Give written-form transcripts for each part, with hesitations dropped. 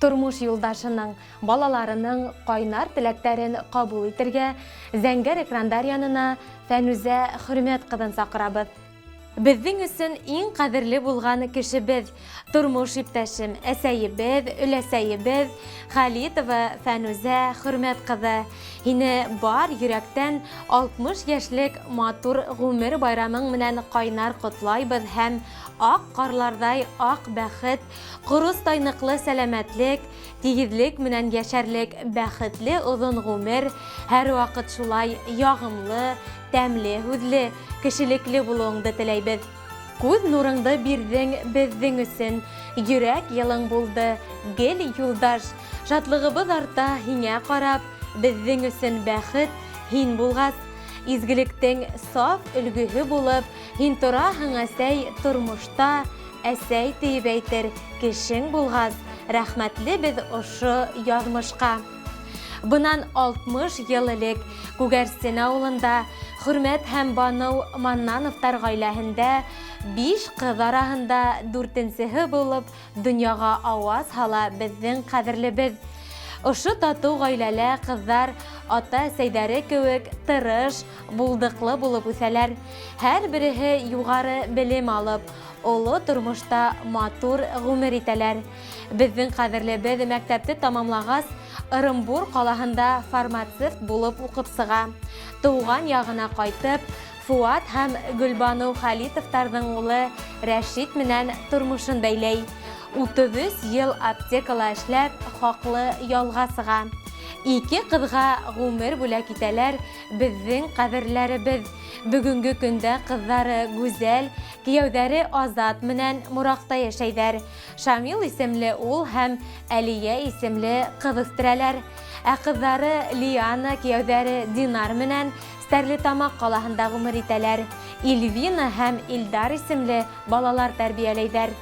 Тормыш юлдашының, балаларының кайнар теләкләрен кабул итәргә зәңгәр экрандар янына Фәнүзә Хөрмәт кызын сакырабыз. Безнең өчен иң кадерле булган кешебез, тормыш иптәшем, әсәебез, өләсәебез Халитова Фәнүзә Хөрмәт кызы. Һине бар йөрәктән 60 яшьлек матур гомер байрамың менән кайнар котлайбыз һәм ак карлардай ак бәхет, курыс тайныклы сәламәтлек, тигезлек менән яшәрлек бәхетле озын гомер, һәр вакыт шулай ягымлы, тәмле һүзле, кешелекле булуыңды теләйбез. Күз нурыңды бирдең безнең өчен, йөрәк йылың булды, гел юлдаш. Шатлыгыбыз арта һиңә карап, безнең өчен бәхет һин булгас. Изгелектең саф өлгүһе булып, һин тораһың әсәй тормышта, әсәй тиеп әйтер кешең булгас. Рәхмәтле без ошо язмышка. Бынан 60 ел элек Күгәрсен авылында Хөрмәт һәм Бану Маннановтар гаиләһендә 5 кыз араһында 4-нчеһе булып дөньяга аваз һала безнең кадерлебез. Ошо тату гаиләле кызлар ата-әсәйдәре кебек тырыш, булдыклы булып үсәләр. Һәр береһе югары белем алып, олы тормышта матур гомер итәләр. Безнең кадерлебез мәктәпте тамамлагас, Ырымбур калаһында фармацевт булып укып сыга. Туган ягына кайтып, Фуат һәм Гөлбану Халитовтарның улы Рәшит менән тормышын бәйләй. 33 ел аптекала эшләп, хаклы ялга сыга. 2 кызга гомер бүләк итәләр безнең кадерләребез. Бүгенге көндә кызлары гүзәл, кияүдәре Азат менән Муракта яшәйдәр. Шамил исемле ул һәм Әлия исемле кыз үстерәләр. Ә кызлары Лиана, кияүдәре Динар менән Стәрлетамак калаһында гомер итәләр. Ильвина һәм Илдар исемле балалар тәрбияләйдәр.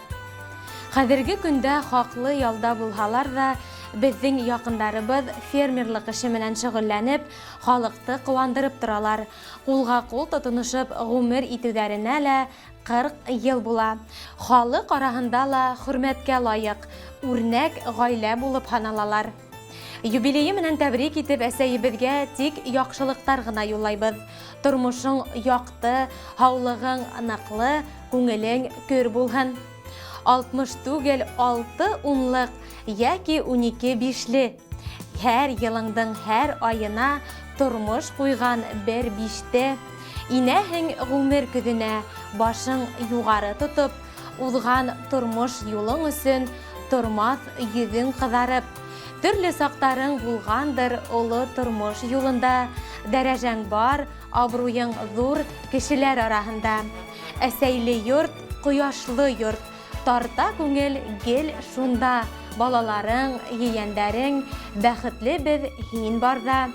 Хәзерге көндә хаклы ялда булһалар да, безнең якындарыбыз фермерлык эше менән шөгыльләнеп, халыкты куандырып торалар. Кулга-кул тотынышып гомер итүләренә лә 40 ел була. Халык араһында ла хөрмәткә лаек, үрнәк гаилә булып ханалалар. Юбилее менән тәбрик итеп әсәебезгә тик яхшылыктар гына юллайбыз. Тормышың якты, һаулыгың ныклы, күңелең көр булһын. 60 түгел 6 унлык яки 12 бишле. Һәр елыңдың һәр айына тормыш куйган бер биште. Инәһең гомер көҙөнә, башың югары тотып, узган тормыш юлың өсөн тормас йөҙөң кызарып. Төрле сактарың булгандыр олы тормыш юлында, дәрәҗәң бар, абруйың зур кешеләр араһында. Әсәйле йорт, кояшлы йорт, тарта күңел гел шунда. Балаларың, ейәндәрең, бәхетле без һин барда.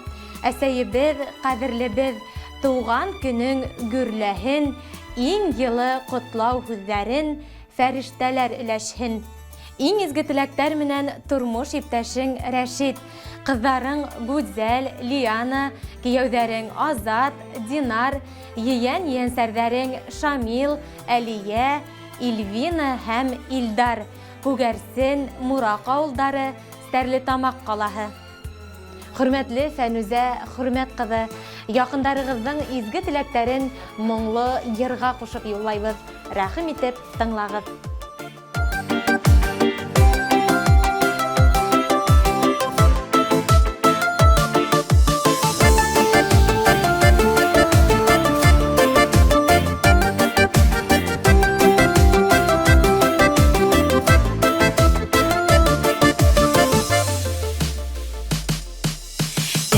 Әсәебез, кадерлебез, туган көнең гөрләһен, иң йылы котлау һүзләрен фәрештәләр өләшһен. Иң изге теләктәр менән тормыш иптәшең Рәшит, кызларың Гүзәл, Лиана, кияүдәрең Азат, Динар, ейән-ейәнсәрдәрең Шамил, Әлия, Ильвина һәм Илдар, Күгәрсен, Мурак авылдары, Стәрлетамак калаһы. Хөрмәтле Фәнүзә Хөрмәт кызы, якындарыгызның изге теләктәрен моңлы йырга кушып юллайбыз. Рәхим итеп тыңлагыз.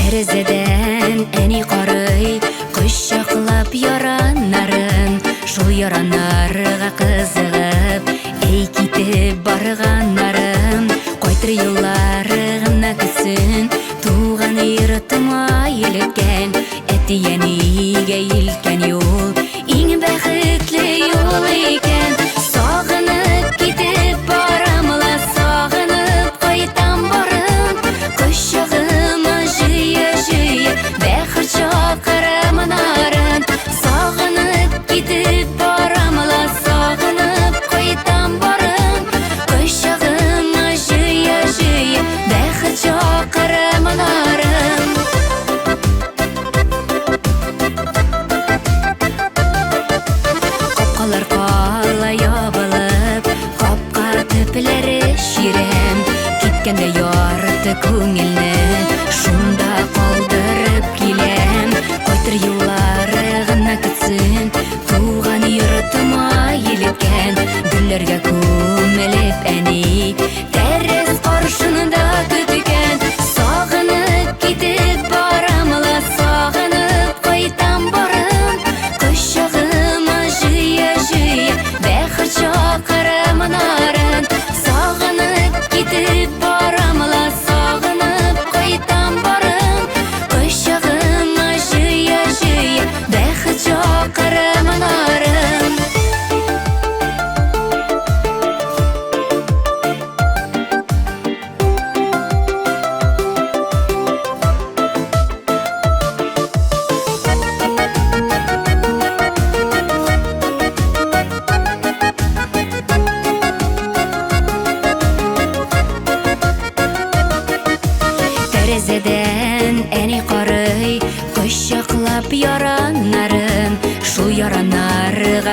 Тәрәзәдән әни карый, кочаклап яраннарын, шул яраннарга кызыгып, әй китеп барганнарым, кайтыр юллары гына көтсен, туган йортыма илткән, әти-әнигә илткән юл, иң бәхетле юл икән. Сагынып китеп барамла, сагынып кайтам барым, кочагыма җыя-җыя, бәхет чакырымнарын. Сагынып китеп барамла, сагынып кайтам барым, кочагыма җыя-җыя,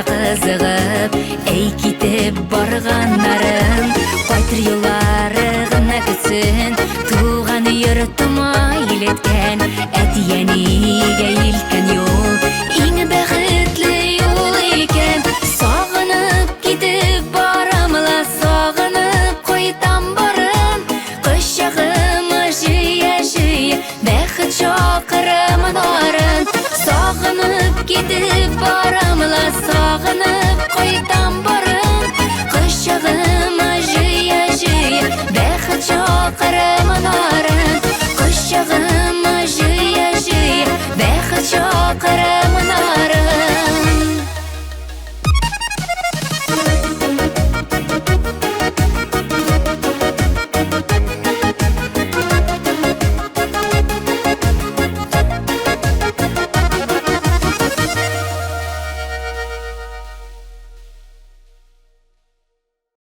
кызыгып, эй китеп барганнарын, кайтыр юллары гына көтсен, туган йортыма илеткән әтиянигә илткән